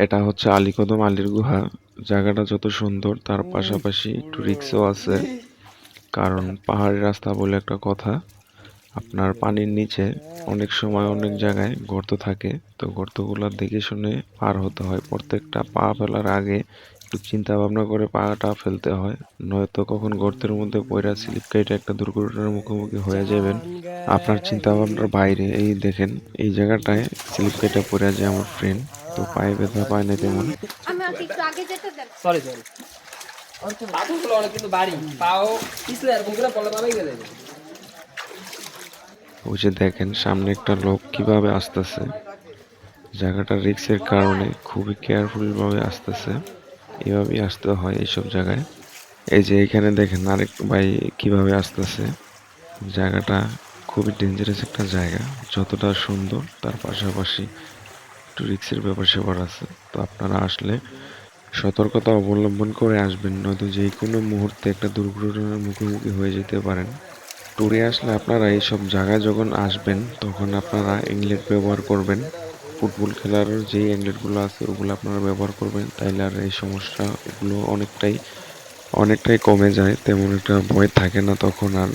এটা হচ্ছে আলীকদম আলীর গুহা। জায়গাটা যত সুন্দর তার পাশাপাশি একটু রিস্কও আছে, কারণ পাহাড়ি রাস্তা বলে একটা কথা। আপনার পানির নিচে অনেক সময় অনেক জায়গায় গর্ত থাকে, তো গর্তগুলো দেখে শুনে পার হতে হয়। প্রত্যেকটা পা ফেলার আগে একটু চিন্তা ভাবনা করে পাটা ফেলতে হয়, নয়তো কখন গর্তের মধ্যে পড়ে স্লিপ কেটে একটা দুর্ঘটনার মুখোমুখি হয়ে যাবেন আপনার চিন্তা ভাবনার বাইরে। এই দেখেন, এই জায়গাটায় স্লিপ কেটে পড়ে যায় আমার ফ্রেন্ড, তো পায়ে ব্যথা পায় না তেমন। সরি সরি পাথরগুলো অনেক কিন্তু বাড়ি পাও পিছলে এরকম করে পড়লে পাবে গেলে ওই যে দেখেন সামনে একটা লোক কিভাবে আসতেছে, জায়গাটা রিস্কের কারণে খুবই কেয়ারফুল ভাবে আসতেছে। এভাবেই আসতে হয় এইসব জায়গায়। এই যে এখানে দেখেন আরেক ভাই কিভাবে আসতেছে। জায়গাটা খুবই ডেঞ্জারাস একটা জায়গা, যতটা সুন্দর তার পাশাপাশি একটু রিস্কের ব্যাপার স্যাপার আছে। তো আপনারা আসলে সতর্কতা অবলম্বন করে আসবেন, নয়তো যে কোনো মুহূর্তে একটা দুর্ঘটনার মুখোমুখি হয়ে যেতে পারেন। ট্যুরে আসলে আপনারা এইসব জায়গায় যখন আসবেন তখন আপনারা ইংলেট ব্যবহার করবেন। ফুটবল খেলার যে ইংলেটগুলো আছে ওগুলো আপনারা ব্যবহার করবেন, তাইলে আর এই সমস্যাগুলো অনেকটাই কমে যায়, তেমন একটা ভয় থাকে না তখন আর।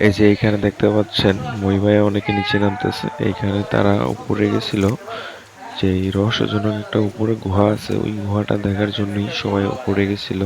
এই যে এইখানে দেখতে পাচ্ছেন মই ভাইয়া অনেকে নিচে নামতেছে, এইখানে তারা উপরে গেছিল। যে এই রহস্যজনক একটা উপরে গুহা আছে, ওই গুহাটা দেখার জন্যই সবাই উপরে গেছিল।